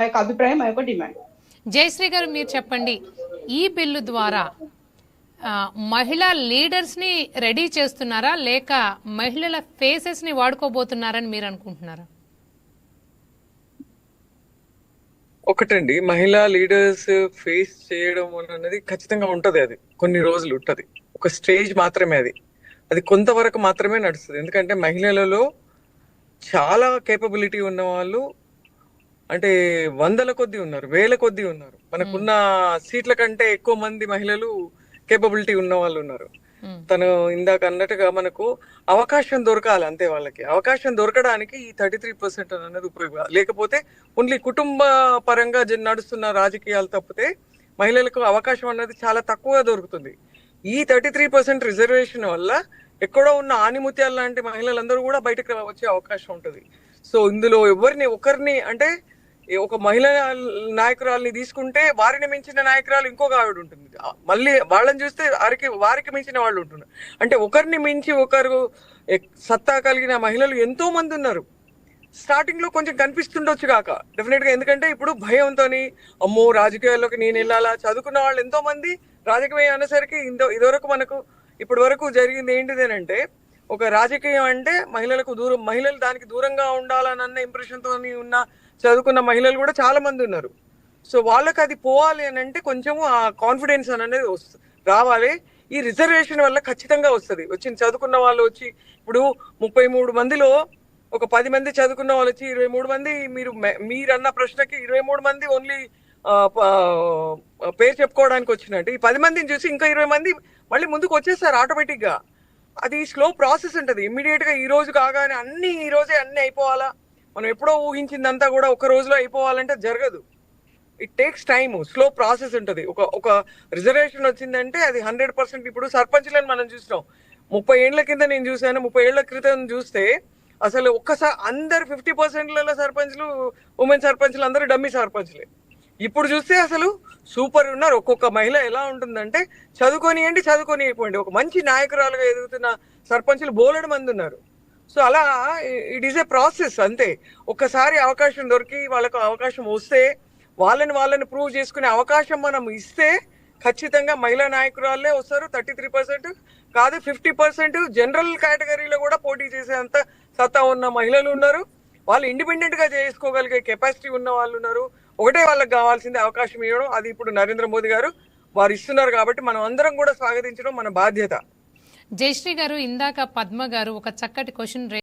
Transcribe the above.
యొక్క అభిప్రాయం, మా యొక్క డిమాండ్. జయశ్రీ గారు, మీరు చెప్పండి, ఈ బిల్లు ద్వారా మహిళా లీడర్స్ ని రెడీ చేస్తున్నారా లేక మహిళల ఫేసెస్ ని వాడుకోబోతున్నారని మీరు అనుకుంటున్నారా? ఒకటండి, మహిళా లీడర్స్ ఫేస్ చేయడం అనేది ఖచ్చితంగా ఉంటది. అది కొన్ని రోజులు ఉంటది, ఒక స్టేజ్ మాత్రమే. అది కొంతవరకు మాత్రమే నడుస్తుంది. ఎందుకంటే మహిళలలో చాలా కేపబిలిటీ ఉన్న వాళ్ళు అంటే వందల కొద్ది ఉన్నారు, వేల కొద్ది ఉన్నారు. మనకున్న సీట్ల కంటే ఎక్కువ మంది మహిళలు కేపబిలిటీ ఉన్న వాళ్ళు ఉన్నారు. తను ఇందాక అన్నట్టుగా మనకు అవకాశం దొరకాలి అంతే. వాళ్ళకి అవకాశం దొరకడానికి ఈ 33% అనేది ఉపయోగం. లేకపోతే ఓన్లీ కుటుంబ పరంగా నడుస్తున్న రాజకీయాలు తప్పితే మహిళలకు అవకాశం అనేది చాలా తక్కువగా దొరుకుతుంది. ఈ 33% రిజర్వేషన్ వల్ల ఎక్కడో ఉన్న ఆనిముత్యాలు లాంటి మహిళలందరూ కూడా బయటకు వచ్చే అవకాశం ఉంటుంది. సో ఇందులో ఒకరిని అంటే ఒక మహిళా నాయకురాలని తీసుకుంటే వారిని మించిన నాయకురాలు ఇంకొక ఆవిడ ఉంటుంది. మళ్ళీ వాళ్ళని చూస్తే వారికి మించిన వాళ్ళు ఉంటున్నారు. అంటే ఒకరిని మించి ఒకరు సత్తా కలిగిన మహిళలు ఎంతో మంది ఉన్నారు. స్టార్టింగ్ లో కొంచెం కనిపిస్తుండొచ్చు కాక డెఫినెట్ గా, ఎందుకంటే ఇప్పుడు భయంతో అమ్మో రాజకీయాల్లోకి నేను వెళ్ళాలా, చదువుకున్న వాళ్ళు ఎంతో మంది రాజకీయం అనేసరికి ఇదివరకు మనకు ఇప్పటి వరకు జరిగింది ఏంటిదేనంటే, ఒక రాజకీయం అంటే మహిళలకు దూరం, మహిళలు దానికి దూరంగా ఉండాలన్న ఇంప్రెషన్ తో ఉన్న చదువుకున్న మహిళలు కూడా చాలా మంది ఉన్నారు. సో వాళ్ళకి అది పోవాలి అని అంటే కొంచెము ఆ కాన్ఫిడెన్స్ అనేది రావాలి. ఈ రిజర్వేషన్ వల్ల ఖచ్చితంగా వస్తుంది. చదువుకున్న వాళ్ళు వచ్చి ఇప్పుడు 33 మందిలో ఒక 10 మంది చదువుకున్న వాళ్ళు వచ్చి 23 మంది, మీరన్న ప్రశ్నకి 23 మంది ఓన్లీ పేరు చెప్పుకోవడానికి వచ్చినట్టు ఈ 10 మందిని చూసి ఇంకా 20 మంది మళ్ళీ ముందుకు వచ్చేస్తారు ఆటోమేటిక్ గా. అది స్లో ప్రాసెస్ ఉంటుంది. ఇమ్మీడియట్ గా ఈ రోజు కాగానే ఈ రోజే అన్ని అయిపోవాలా, మనం ఎప్పుడో ఊహించిందంతా కూడా ఒక రోజులో అయిపోవాలంటే జరగదు. It takes time, slow process ఉంటుంది. ఒక రిజర్వేషన్ వచ్చిందంటే అది 100%. ఇప్పుడు సర్పంచ్లను మనం చూసినాం, 30 ఏళ్ల కింద నేను చూసాను, 30 ఏళ్ల క్రితం చూస్తే అసలు ఒక్కసారి అందరు 50% సర్పంచ్లు, ఉమెన్ సర్పంచ్లు అందరూ డమ్మీ సర్పంచ్లే. ఇప్పుడు చూస్తే అసలు సూపర్ ఉన్నారు. ఒక్కొక్క మహిళ ఎలా ఉంటుందంటే చదువుకొని అయిపోయింది ఒక మంచి నాయకురాలుగా ఎదుగుతున్న సర్పంచ్లు బోలెడు మంది ఉన్నారు. సో అలా ఇట్ ఈస్ ఏ ప్రాసెస్ అంతే. ఒక్కసారి అవకాశం దొరికి వాళ్ళకు అవకాశం వస్తే వాళ్ళని ప్రూవ్ చేసుకునే అవకాశం మనం ఇస్తే ఖచ్చితంగా మహిళా నాయకురాలే వస్తారు. 33% కాదు, 50% జనరల్ కేటగిరీలో కూడా పోటీ చేసేంత సత్తా ఉన్న మహిళలు ఉన్నారు. వాళ్ళు ఇండిపెండెంట్ గా చేసుకోగలిగే కెపాసిటీ ఉన్న వాళ్ళు ఉన్నారు. ఒకటే వాళ్ళకి కావాల్సింది అవకాశం ఇవ్వడం. అది ఇప్పుడు నరేంద్ర మోదీ గారు వారు ఇస్తున్నారు కాబట్టి మనం అందరం కూడా స్వాగతించడం మన బాధ్యత. జయశ్రీ గారు, ఇందాక పద్మ గారు ఒక చక్కటి క్వశ్చన్